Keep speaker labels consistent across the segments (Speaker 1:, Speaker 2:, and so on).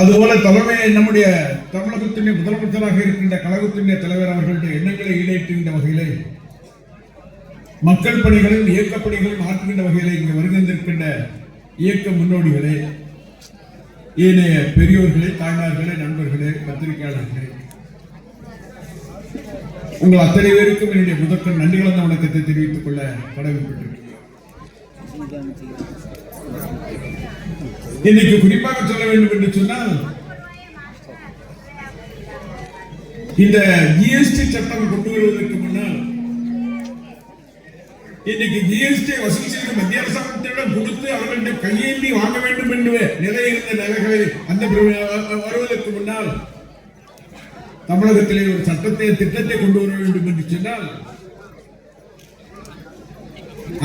Speaker 1: அதுபோல தலைமை நம்முடைய தமிழகத்தினுடைய முதலமைச்சராக இருக்கின்ற கழகத்தினுடைய தலைவர் அவர்களுடைய எண்ணங்களை ஈடேற்றுகின்ற வகையிலே மக்கள் பணிகளையும் இயக்க பணிகளையும் ஆற்றுகின்ற வகையிலே இங்கு வருகின்றிருக்கின்ற இயக்க முன்னோடிகளே, ஏனைய பெரியோர்களே, தாய்மார்களே, நண்பர்களே, பத்திரிகையாளர்களே, உங்கள் அத்தனை பேருக்கும் என்னுடைய முதற்கண் நன்றி கலந்த வணக்கத்தை தெரிவித்துக் கொள்ள கடமைப்பட்டிருக்கிறேன். இன்னைக்கு குறிப்பாக சொல்ல வேண்டும் என்று சொன்னால், இந்த ஜிஎஸ்டி சட்டம் கொண்டு வருவதற்கு முன்னால் இன்னைக்கு ஜிஎஸ்டி வசூல் செய்து மத்திய அரசாங்கத்திடம் கொடுத்து அவர்களுடைய கையேந்தி வாங்க வேண்டும் என்று நிலை இருந்த நிலைகளை அந்த வருவதற்கு முன்னால் தமிழகத்திலே ஒரு திட்டத்தை கொண்டு வர வேண்டும் என்று சொன்னால்,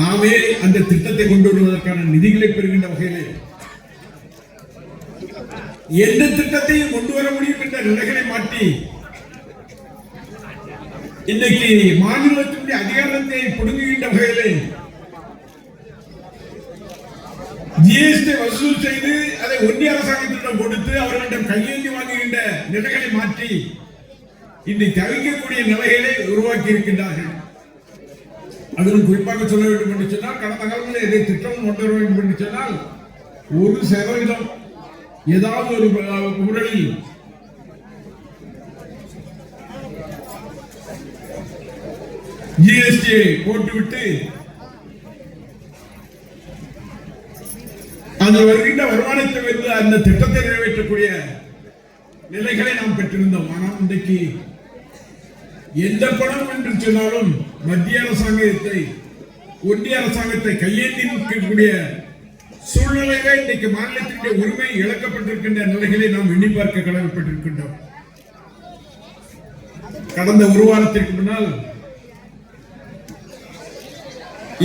Speaker 1: நாமே அந்த திட்டத்தை கொண்டு வருவதற்கான நிதிகளை பெறுகின்ற வகையிலே எந்த திட்டத்தையும் கொண்டு வர முடியும் என்ற நிலைகளை மாற்றி இன்னைக்கு மாநிலத்தினுடைய அதிகாரத்தை புடுங்குகின்ற வகையிலே ஜிஎஸ்டி வசூல் செய்து அதை ஒன்றிய அரசாங்கத்திடம் கொடுத்து அவர்களிடம் கையேந்தி வாங்குகின்ற நிலைகளை மாற்றி இன்றைக்கு தவிக்கக்கூடிய நிலைகளை உருவாக்கி இருக்கின்றார்கள். அதிலும் குறிப்பாக சொல்ல வேண்டும் என்று சொன்னால், கடந்த காலங்களில் எதை திட்டம் கொண்டு வர வேண்டும் என்று சொன்னால் 1% ஏதாவது ஒரு முறையில் ஜிஎஸ்டி போட்டுவிட்டு அந்த வருகின்ற வருமானத்தை வைத்து அந்த திட்டத்தை நிறைவேற்றக்கூடிய நிலைகளை நாம் பெற்றிருந்தோம். ஆனால் இன்றைக்கு எந்த பணம் என்று சொன்னாலும் மத்திய அரசாங்கத்தை ஒன்றிய அரசாங்கத்தை கையேந்தி நிற்கக்கூடிய சூழ்நிலையில இன்றைக்கு மாநிலத்தினுடைய உரிமை இழக்கப்பட்டிருக்கின்ற நிலைகளை நாம் எண்ணி பார்க்க கடமைப்பட்டிருக்கின்றோம். கடந்த ஒரு வாரத்திற்கு முன்னால்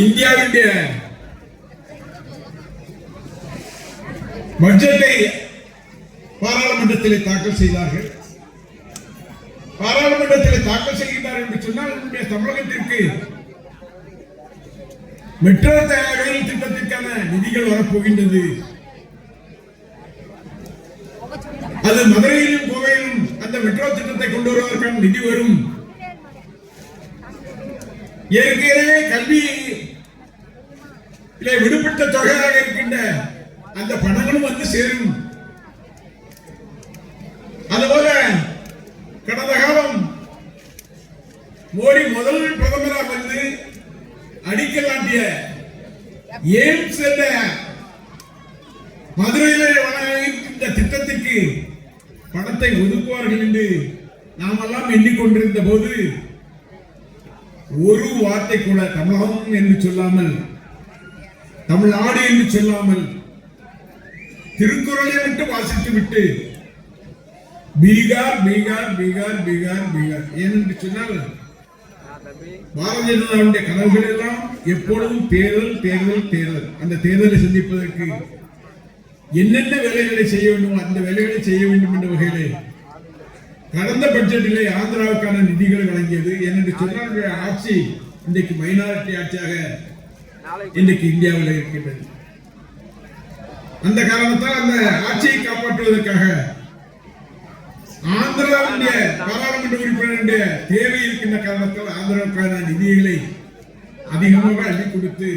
Speaker 1: இந்தியாவுடைய பட்ஜெட்டை பாராளுமன்றத்திலே தாக்கல் செய்தார்கள். பாராளுமன்றத்திலே தாக்கல் செய்கிறார் என்று சொன்னால், நம்முடைய தமிழகத்திற்கு மெட்ரோ ரயில் திட்டத்திற்கான நிதிகள் வரப்போகின்றது. அது மதுரையிலும் கோவையிலும் அந்த மெட்ரோ திட்டத்தை கொண்டு வருவதற்கான நிதி வரும். ஏற்கனவே கல்வியிலே விடுபட்ட தொகையாக இருக்கின்ற அந்த பணங்களும் வந்து சேரும். அதுபோல கடந்த காலம் மோடி முதல் பிரதமராக வந்து அடிக்கல் நாட்டிய எய்ம்ஸ் என்ற மதுரையிலே இருக்கின்ற திட்டத்திற்கு பணத்தை ஒதுக்குவார்கள் என்று நாமெல்லாம் எண்ணிக்கொண்டிருந்த போது ஒரு வார்த்தை கூட தமிழகம் என்று சொல்லாமல், தமிழ்நாடு என்று சொல்லாமல், திருக்குறளை விட்டு வாசித்து விட்டு பீகார் பீகார் பீகார் பீகார் பீகார் ஏனென்று சொன்னால், பாரதிய ஜனதாவுடைய கனவுகள் எல்லாம் எப்பொழுதும் தேர்தல் தேர்தல் தேர்தல். அந்த தேர்தலை சந்திப்பதற்கு என்னென்ன வேலைகளை செய்ய வேண்டும் அந்த வேலைகளை செய்ய வேண்டும் என்ற வகையிலே கடந்த பட்ஜெட்டிலே ஆந்திராவுக்கான நிதிகளை வழங்கியது. ஏனென்று சொன்னால், ஆட்சி இன்றைக்கு மைனாரிட்டி ஆட்சியாக இன்றைக்கு இந்தியாவில் இருக்கின்றது. அந்த காரணத்தால் அந்த ஆட்சியை காப்பாற்றுவதற்காக ஆந்திராவுடைய பாராளுமன்ற உறுப்பினருடைய தேவை இருக்கின்ற காரணத்தால் ஆந்திராவுக்கான நிதிகளை அதிகமாக அள்ளி கொடுத்து,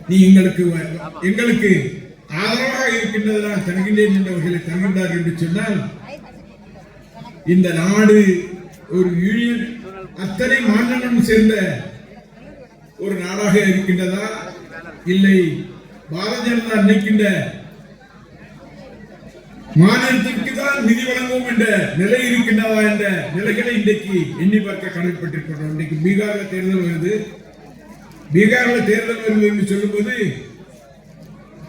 Speaker 1: நீ எங்களுக்கு ஆதரவாக இருக்கின்றதெல்லாம் தருகின்றேன் என்ற வகையில் தருகின்றார் என்று சொன்னால், இந்த நாடு ஒரு யூனியன் அத்தனை மாநிலங்களும் சேர்ந்த ஒரு நாடாக இருக்கின்றதா, இல்லை பாரதிய ஜனதா நினைக்கின்ற மாநிலத்திற்கு தான் நிதி வழங்குவோம் என்ற நிலை இருக்கின்றதா என்ற நிலைகளை இன்றைக்கு எண்ணி பார்க்க கடமைப்பட்டிருக்கின்றோம். இன்றைக்கு பீகாரில் தேர்தல் வருது. பீகாரில் தேர்தல் வருது என்று சொல்லும்போது,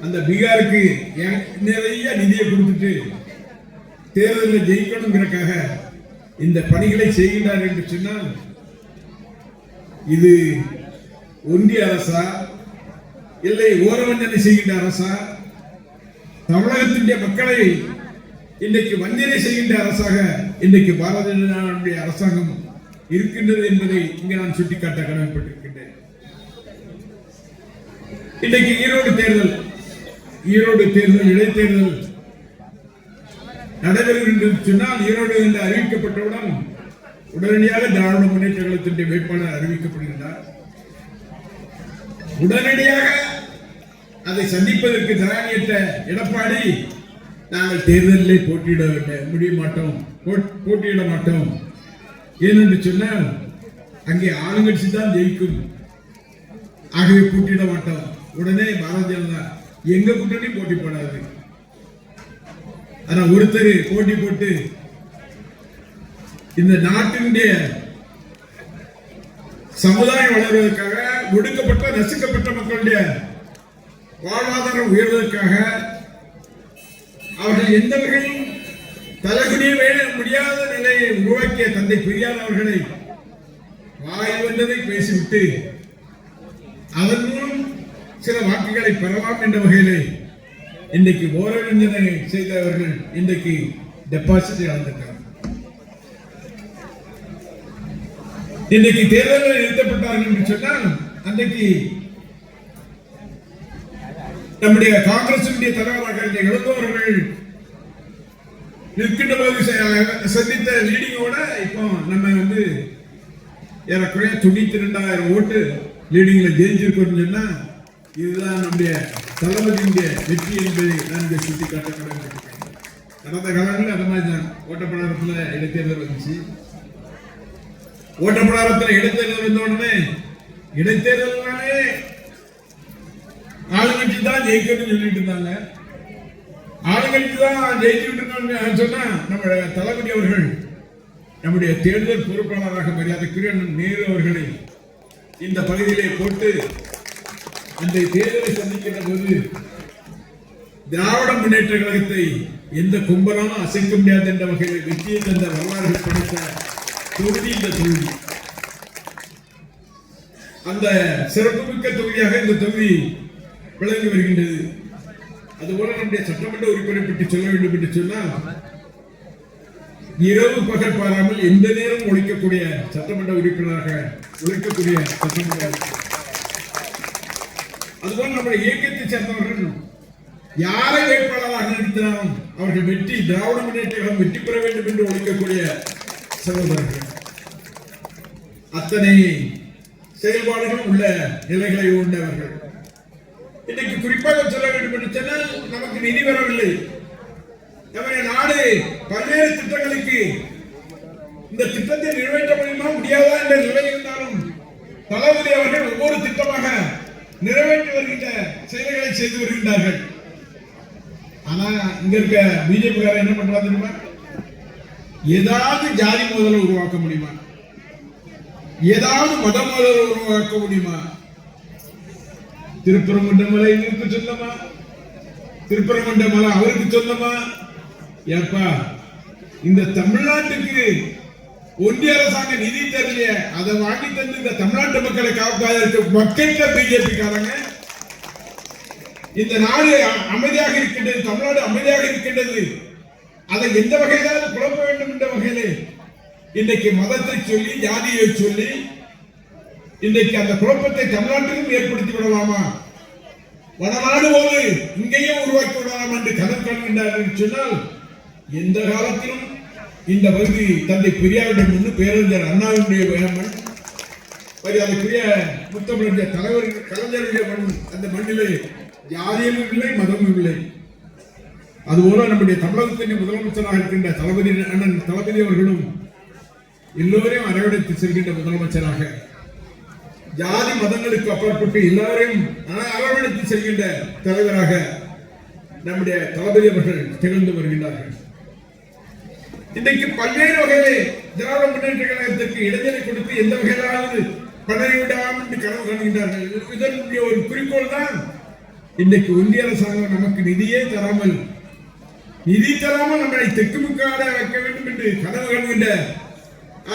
Speaker 1: அந்த பீகாருக்கு நிறைய நிதியை கொடுத்துட்டு தேர்தலில் ஜெயிக்கணுங்கிறதுக்காக இந்த பணிகளை செய்கின்றார் என்று சொன்னால், இது ஒன்றிய அரசா இல்லை ஓரவஞ்சனை செய்கின்ற அரசா, தமிழகத்தினுடைய மக்களை இன்றைக்கு வஞ்சனை செய்கின்ற அரசாக இன்றைக்கு பாரதிய ஜனதாவுடைய அரசாங்கம் இருக்கின்றது என்பதை இங்கே நான் சுட்டிக்காட்ட கடமைப்பட்டிருக்கின்றேன். இன்றைக்கு ஈரோடு தேர்தல் இடைத்தேர்தல் நடைபெறும் என்று சொன்னால் ஈரோடு என்று அறிவிக்கப்பட்டவுடன் உடனடியாக திராவிட முன்னேற்ற கழகத்தின் வேட்பாளர் அறிவிக்கப்படுகின்றார். உடனடியாக அதை சந்திப்பதற்கு தயாரித்த எடப்பாடி நாங்கள் தேர்தலில் போட்டியிட மாட்டோம் ஏனென்று சொன்னால் அங்கே ஆளுங்கட்சி தான் ஜெயிக்கும், ஆகவே போட்டியிட மாட்டோம். உடனே பாரதிய ஜனதா எங்க கூட்டணி போட்டி போடாது, ஆனா ஒருத்தர் போட்டி போட்டு இந்த நாட்டினுடைய சமுதாயம் வளர்வதற்காக, ஒடுக்கப்பட்ட நசுக்கப்பட்ட மக்களுடைய வாழ்வாதாரம் உயர்வதற்காக அவர்கள் எந்த வகையும் தலைகுனிய முடியாத நிலையை உருவாக்கிய தந்தை பெரியார் அவர்களை வாய் வந்ததை பேசிவிட்டு அதன் மூலம் சில வாக்குகளை பெறலாம் என்ற வகையிலே இன்றைக்கு ஓரறிஞனை செய்தவர்கள் இன்றைக்கு டெபாசிட் இழந்திருக்கிறார். இன்றைக்கு தேர்தலில் நிறுத்தப்பட்டார்கள் என்று சொன்னால் அன்றைக்கு நம்முடைய காங்கிரஸ் தலைவராக இழந்தவர்கள் நிற்கின்ற போது சந்தித்த லீடிங்கோட இப்போ நம்ம ஏறக்குறைய 92,000 ஓட்டு லீடிங்ல ஜெயிச்சிருக்கோம் சொன்னா இதுதான் நம்முடைய தளபதியுடைய வெற்றி என்பதை நான் இங்கே சுட்டி காட்ட கடமைப்பட்டிருக்கேன். கடந்த காலங்களில் அந்த மாதிரி தான் ஓட்டப்படாரத்தில் இடைத்தேர்தல் வந்துச்சு. ஓட்டப்படாரத்தில் இடைத்தேர்தல் வந்த உடனே இடைத்தேர்தல்னாலே ஆளுங்கட்சி தான் ஜெயிக்கணும்னு சொல்லிட்டு இருந்தாங்க. ஆளுங்கட்சி தான் ஜெயிச்சுட்டு இருந்தோம்னு சொன்னா நம்முடைய தளபதி அவர்கள் நம்முடைய தேர்தல் பொறுப்பாளராக மரியாதைக்குரிய நேரு அவர்களை இந்த பகுதியிலே போட்டு அந்த தேர்தலை சந்திக்கின்ற போது திராவிட முன்னேற்ற கழகத்தை எந்த கும்பலாலும் அசைக்க முடியாது என்ற வகையில் வெற்றியை தந்த வரலாறுகள் படைத்த தொகுதி இந்த தொகுதி. அந்த சிறப்புமிக்க தொகுதியாக இந்த தொகுதி விளங்கி வருகின்றது. அதுபோல நம்முடைய சட்டமன்ற உறுப்பினர் பற்றி சொல்ல வேண்டும் என்று சொன்னால் இரவு பகல் பாராமல் எந்த நேரம் ஒழிக்கக்கூடிய சட்டமன்ற உறுப்பினராக ஒழிக்கக்கூடிய சட்டமன்ற. அதுபோல நம்முடைய இயக்கத்தை சேர்ந்தவர்கள் யாரை வேட்பாளராக நிறுத்தினாலும் அவர்கள் வெற்றி திராவிட முன்னேற்ற கழகம் வெற்றி பெற வேண்டும் என்று ஒழிக்கக்கூடிய சகோதரர்கள். அத்தனை செயல்பாடுகள் உள்ள நிலைகளை உண்டவர்கள். இன்னைக்கு குறிப்பாக சொல்ல வேண்டும் என்று சொன்னால் நமக்கு நிதி வரவில்லை. நம்முடைய நாடு பல்வேறு திட்டங்களுக்கு இந்த திட்டத்தை நிறைவேற்ற முடியாதா என்ற நிலை இருந்தாலும் தளபதி அவர்கள் ஒவ்வொரு திட்டமாக நிறைவேற்றி வருகின்ற செயல்களை செய்து வருகின்றார்கள். ஆனா இங்க இருக்க பிஜேபி என்ன பண்றா தெரியுமா? ஏதாவது ஜாதி மோதலை உருவாக்க முடியுமா? ஏதாவது மத மோதலை உருவாக்க முடியுமா? திருப்பரங்குன்ற மலை இவருக்கு சொந்தமா? திருப்பரங்குன்ற மலை அவருக்கு சொந்தமா? ஏப்பா இந்த தமிழ்நாட்டுக்கு ஒன்றிய அரசாங்க நிதி தரலையே, அதை வாங்கி தந்து இந்த தமிழ்நாட்டு மக்களை காப்பாற்ற மக்கள் பிஜேபி காரங்க. இந்த நாடு அமைதியாக இருக்கின்றது, தமிழ்நாடு அமைதியாக இருக்கின்றது, அதை எந்த வகையிலாவது குழப்ப வேண்டும் என்ற வகையிலே இன்றைக்கு மதத்தை சொல்லி ஜாதியை சொல்லி இன்றைக்கு அந்த குழப்பத்தை தமிழ்நாட்டிலும் ஏற்படுத்தி விடலாமா, வடநாடு போது இங்கேயும் உருவாக்கி விடலாம் என்று கனவு காண்கின்றார்கள் சொன்னால் எந்த காலத்திலும் இந்த பகுதி தந்தை பெரியாருடைய முன்னு பேரறிஞர் அண்ணாவுடைய மண், மரியாதைக்குரிய முத்தமிழ் தலைவர் கலைஞருடைய மண். அந்த மண்ணிலே ஜாதியும் இல்லை மதமும் இல்லை. அதுபோல நம்முடைய தமிழகத்தின் முதலமைச்சராக இருக்கின்ற தளபதி அண்ணன் தளபதி அவர்களும் எல்லோரையும் அரவணைத்து செல்கின்ற முதலமைச்சராக, ஜாதி மதங்களுக்கு அப்பாற்பட்டு எல்லாரையும் அரவணைத்து செல்கின்ற தலைவராக நம்முடைய தளபதி அவர்கள் திகழ்ந்து வருகின்றார்கள். இன்றைக்கு பல்வேறு வகையிலே திராவிட முன்னேற்ற கழகத்திற்கு இடைஞ்சலை கொடுத்து எந்த வகையிலாவது பதவி விடாமல் என்று கனவு காணுகின்றார்கள். இதனுடைய ஒரு குறிக்கோள் தான் இன்றைக்கு ஒன்றிய அரசாங்கம் நமக்கு நிதி தராமல் நம்மளை தெக்குமுக்காட வைக்க வேண்டும் என்று கனவு காணுகின்ற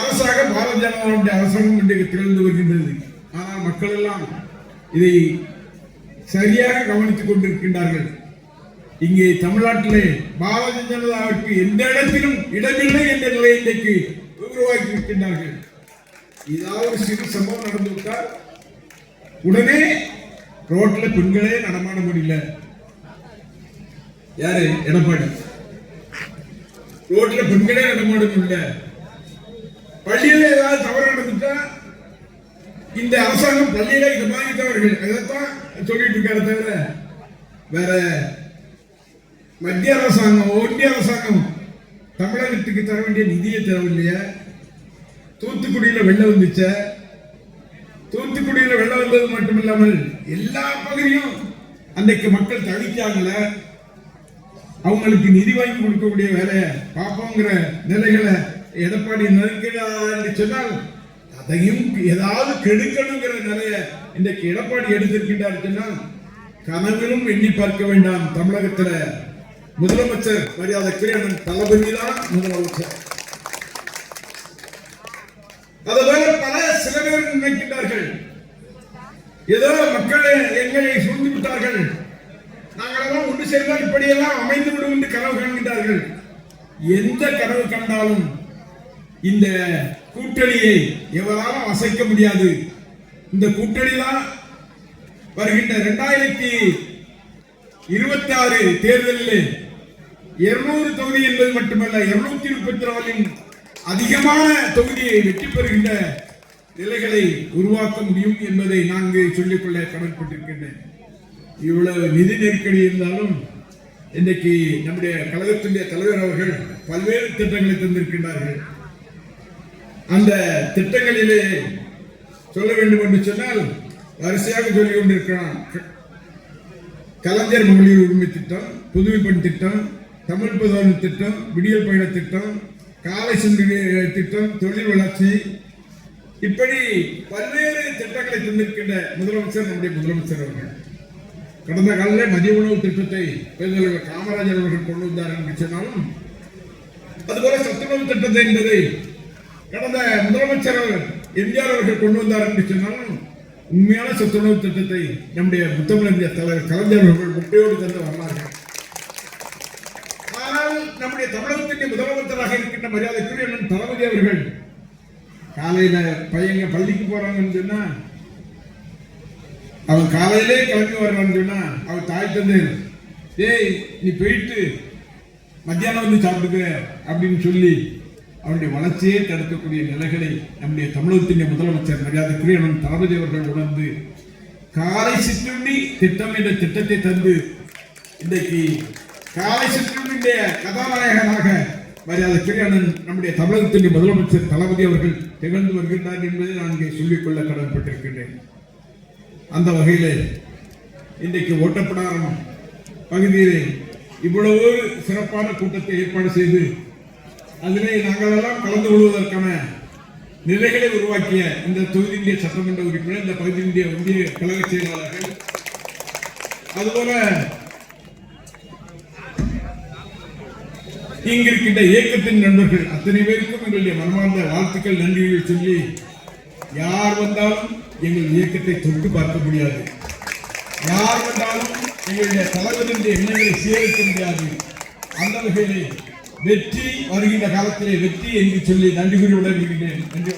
Speaker 1: அரசாக பாரதிய ஜனதாவுடைய அரசாங்கம் இன்றைக்கு திகழ்ந்து வருகின்றது. ஆனால் மக்கள் எல்லாம் இதை சரியாக கவனித்துக் கொண்டிருக்கின்றார்கள். இங்கே தமிழ்நாட்டிலே பாரதிய ஜனதாவுக்கு எந்த இடத்திலும் இடமில்லை என்ற நிலையை இன்றைக்கு உருவாக்கி இருக்கின்றார்கள். ஏதாவது சிறு சம்பவம் நடந்துவிட்டால் உடனே ரோட்ல பெண்களே நடமாட முடியல. யாரு? எடப்பாடி. ரோட்ல பெண்களே நடமாடும் இல்ல. பள்ளியில ஏதாவது தவறு நடந்துட்டா இந்த அரசாங்கம் பள்ளியில இந்த மாதிரி தவறுகள் அதைத்தான் சொல்லிட்டு இருக்காரு தவிர வேற மத்திய அரசாங்கம் ஒன்றிய அரசாங்கம் தமிழகத்துக்கு தர வேண்டிய நிதியை தரவில்லையா? தூத்துக்குடியில வெள்ளம் வந்துச்ச, தூத்துக்குடியில வெள்ளம் வந்தது மட்டுமில்லாமல் எல்லா பகுதியும் அன்றைக்கு மக்கள் தவிச்சாங்கள, அவங்களுக்கு நிதி வாங்கி கொடுக்கக்கூடிய வேலையை பார்ப்போங்கிற நிலைகளை எடப்பாடி நெருக்கிறார் என்று சொன்னால் அதையும் ஏதாவது கெடுக்கணுங்கிற நிலைய இன்றைக்கு எடப்பாடி எடுத்திருக்கின்றார் சொன்னால் கனவிலும் எண்ணி பார்க்க வேண்டாம். தமிழகத்தில் முதலமைச்சர் மரியாதைக்குரிய தளபதி தான் முதலமைச்சர். அதுபோல பல சில பேர் நினைக்கின்றார்கள் ஏதோ மக்கள் எங்களை சூழ்ந்து விட்டார்கள், நாங்களெல்லாம் ஒன்று சேர்ந்தால் இப்படியெல்லாம் அமைந்து விடும் என்று கனவு காண்கின்றார்கள். எந்த கனவு கண்டாலும் இந்த கூட்டணியை எவராலும் அசைக்க முடியாது. இந்த கூட்டணி தான் வருகின்ற 2026 தேர்தலில் 200 தொகுதி என்பது மட்டுமல்ல 234 அதிகமான தொகுதியை வெற்றி பெறுகின்ற நிலைகளை உருவாக்க முடியும் என்பதை நான் சொல்லிக்கொள்ள கடமைப்பட்டிருக்கின்றேன். இவ்வளவு நிதி நெருக்கடி இருந்தாலும் இன்றைக்கு நம்முடைய கழகத்தினுடைய தலைவர் அவர்கள் பல்வேறு திட்டங்களை தந்திருக்கின்றார்கள். அந்த திட்டங்களிலே சொல்ல வேண்டும் என்று சொன்னால் வரிசையாக சொல்லிக் கொண்டிருக்கிறான். கலைஞர் மகளிர் உரிமை திட்டம், புதுமை பெண் திட்டம், தமிழ் புதல்வன் திட்டம், விடியல் பயண திட்டம், காலை சிந்து திட்டம், தொழில் வளர்ச்சி, இப்படி பல்வேறு திட்டங்களை தந்திருக்கின்ற முதலமைச்சர் நம்முடைய முதலமைச்சர் அவர்கள். கடந்த காலையில் மதிய உணவு திட்டத்தை பெருந்தலைவர் காமராஜர் அவர்கள் கொண்டு வந்தார் என்று சொன்னாலும் அதுபோல சத்துணவு திட்டத்தை என்பதை கடந்த முதலமைச்சர் எம்ஜிஆர் அவர்கள் கொண்டு வந்தார் என்று சொன்னாலும் உண்மையான சத்துணவு திட்டத்தை நம்முடைய முத்தமிழ் தலைவர் கலைஞர் அவர்கள் முட்டையோடு தந்து வரலார்கள். ஆனால் நம்முடைய தமிழகத்தின் முதலமைச்சராக இருக்கின்ற மரியாதைக்குரிய தளபதி அவர்கள் காலையில பையங்க பள்ளிக்கு போறாங்கன்னு சொன்னா அவன் காலையிலே கிளம்பி வர்றான்னு சொன்னா அவன் தாய் தந்தை ஏய் நீ போயிட்டு மத்தியானம் வந்து சாப்பிடுக்க அப்படின்னு சொல்லி அவருடைய வளர்ச்சியை தடுக்கக்கூடிய நிலைகளை நம்முடைய தமிழகத்தின் முதலமைச்சர் மரியாதைக்குரிய தளபதி அவர்கள் உணர்ந்து காலை சிற்றுண்டி திட்டம் என்ற திட்டத்தை தந்து இன்றைக்கு காலை சிற்றுண்டிய கதாநாயகனாக மரியாதைக்குரிய நம்முடைய தமிழகத்தின் முதலமைச்சர் தளபதி அவர்கள் திகழ்ந்து வருகின்றார் என்பதை நான் இங்கே சொல்லிக்கொள்ள கடமைப்பட்டிருக்கின்றேன். அந்த வகையில் இன்றைக்கு ஓட்டப்படாரம் பகுதியிலே இவ்வளவு சிறப்பான கூட்டத்தை ஏற்பாடு செய்து அதிலே நாங்கள் எல்லாம் கலந்து கொள்வதற்கான நிலைகளை உருவாக்கிய இந்த தொகுதியினுடைய சட்டமன்ற உறுப்பினர், இந்த பகுதியினுடைய ஒன்றிய கழக செயலாளர்கள், அதுபோல இங்கிருக்கின்ற இயக்கத்தின் நண்பர்கள் அத்தனை பேருக்கும் எங்களுடைய மனமார்ந்த வாழ்த்துக்கள் நன்றிகள் சொல்லி யார் வந்தாலும் எங்கள் இயக்கத்தை தொட்டு பார்க்க முடியாது, யார் வந்தாலும் எங்களுடைய தலைவருடைய எண்ணங்களை சீரழிக்க முடியாது. அந்த வகையிலே வெற்றி வருகின்ற காலத்திலே வெற்றி என்று சொல்லி நன்றி கூறி விட விரும்புகிறேன். நன்றி.